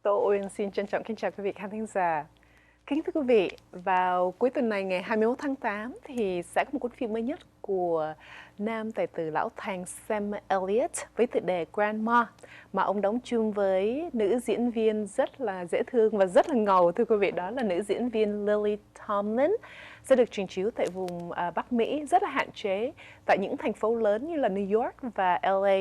Tô Uyen xin trân trọng kính chào quý vị khán thính giả. Kính thưa quý vị, vào cuối tuần này ngày 21 tháng 8 thì sẽ có một cuốn phim mới nhất của nam tài tử lão thành Sam Elliot với tựa đề Grandma mà ông đóng chung với nữ diễn viên rất là dễ thương và rất là ngầu, thưa quý vị, đó là nữ diễn viên Lily Tomlin, sẽ được trình chiếu tại vùng Bắc Mỹ rất là hạn chế tại những thành phố lớn như là New York và LA.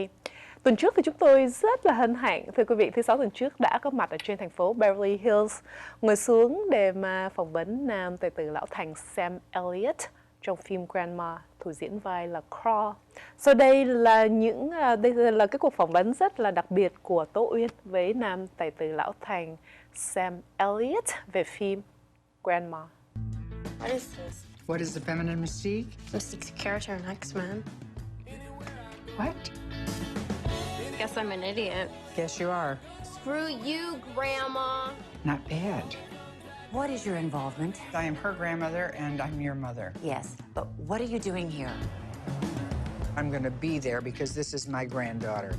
Tuần trước thì chúng tôi rất là hân hạnh, thưa quý vị, thứ Sáu tuần trước đã có mặt ở trên thành phố Beverly Hills, ngồi xuống để mà phỏng vấn nam tài tử lão thành Sam Elliot trong phim Grandma, thủ diễn vai là Carl. Sau đây là cái cuộc phỏng vấn rất là đặc biệt của Tố Uyên với nam tài tử lão thành Sam Elliot về phim Grandma. What is this? What is the feminine Mystique? Mystique's a character in X-Men. What? Guess I'm an idiot. Guess you are. Screw you, Grandma. Not bad. What is your involvement? I am her grandmother and I'm your mother. Yes, but what are you doing here? I'm going to be there because this is my granddaughter.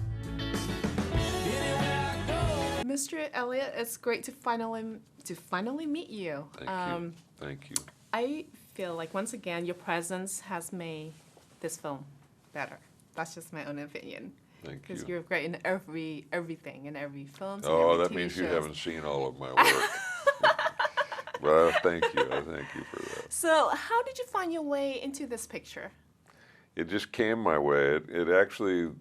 Mr. Elliot, it's great to finally meet you. Thank you. Thank you. I feel like once again your presence has made this film better. That's just my own opinion. Thank Because you. you're great in everything, in every film. Oh, that means you haven't seen all of my work. But thank you. I thank you for that. So, how did you find your way into this picture? It just came my way. It actually,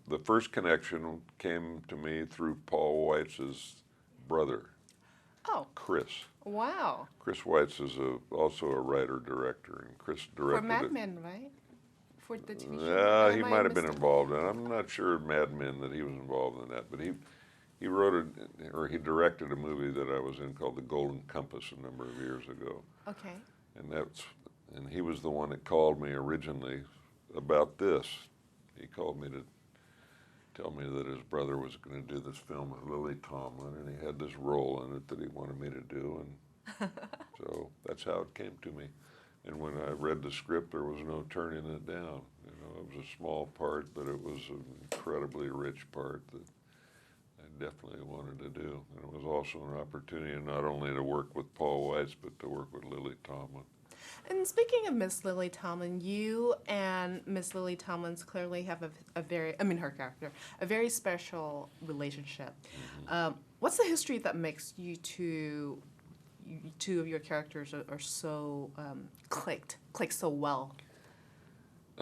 the first connection came to me through Paul Weitz's brother, Oh, Chris. wow. Chris Weitz is also a writer-director, and Chris directed For Mad it. Men, right? For the TV show? Yeah, he Am I might have been mistaken? involved in it. I'm not sure Mad Men that he was involved in that, but he wrote he directed a movie that I was in called The Golden Compass a number of years ago. Okay. And he was the one that called me originally about this. He called me to tell me that his brother was going to do this film with Lily Tomlin, and he had this role in it that he wanted me to do, and so that's how it came to me. And when I read the script, there was no turning it down. You know, it was a small part, but it was an incredibly rich part that I definitely wanted to do. And it was also an opportunity not only to work with Paul Weitz, but to work with Lily Tomlin. And speaking of Miss Lily Tomlin, you and Miss Lily Tomlin clearly have her character, a very special relationship. Mm-hmm. What's the history that makes you two of your characters are so clicked so well?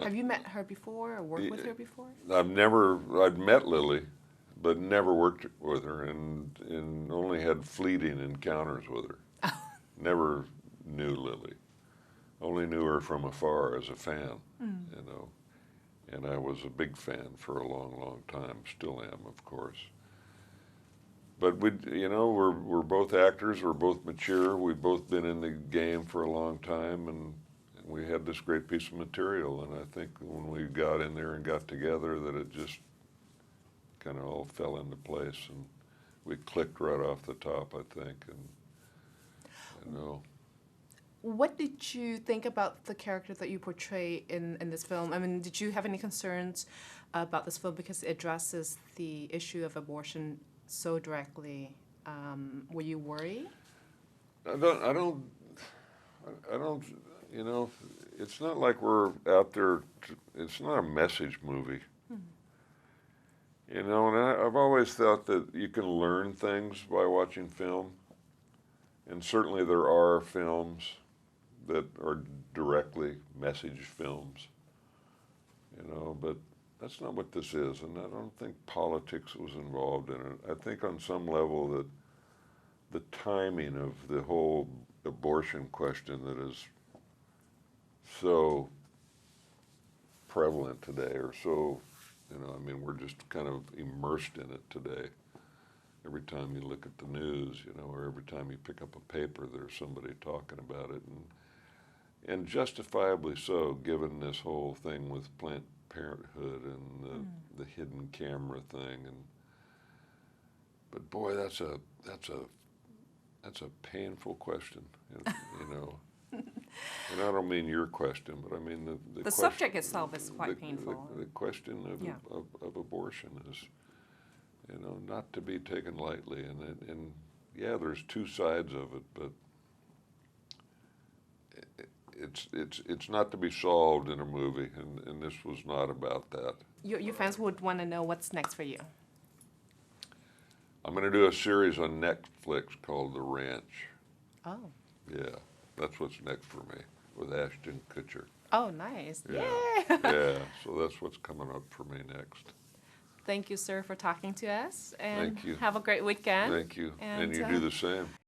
Have you met her before or worked with her before? I'd met Lily, but never worked with her, and only had fleeting encounters with her. Never knew Lily. Only knew her from afar as a fan, you know. And I was a big fan for a long, long time. Still am, of course. But we're both actors. We're both mature. We've both been in the game for a long time, and we had this great piece of material. And I think when we got in there and got together, that it just kind of all fell into place, and we clicked right off the top, I think. And you know. What did you think about the character that you portray in this film? I mean, did you have any concerns about this film because it addresses the issue of abortion so directly? Were you worried? I don't, you know, it's not like we're out there, it's not a message movie. You know, and I've always thought that you can learn things by watching film. And certainly there are films that are directly message films, you know, but that's not what this is, and I don't think politics was involved in it. I think on some level that the timing of the whole abortion question that is so prevalent today, or so, you know, I mean, we're just kind of immersed in it today. Every time you look at the news, you know, or every time you pick up a paper, there's somebody talking about it, and justifiably so, given this whole thing with Planned Parenthood and the hidden camera thing. But boy, that's a painful question, you know. And I don't mean your question, but I mean the subject itself is quite painful. The question of abortion you know, not to be taken lightly. And yeah, there's two sides of it, but it's not to be solved in a movie, and this was not about that. Your fans would want to know what's next for you. I'm going to do a series on Netflix called The Ranch. Oh. Yeah, that's what's next for me with Ashton Kutcher. Oh, nice. Yeah. Yay! Yeah, so that's what's coming up for me next. Thank you, sir, for talking to us. And Thank you. have a great weekend. Thank you. And And, you do the same.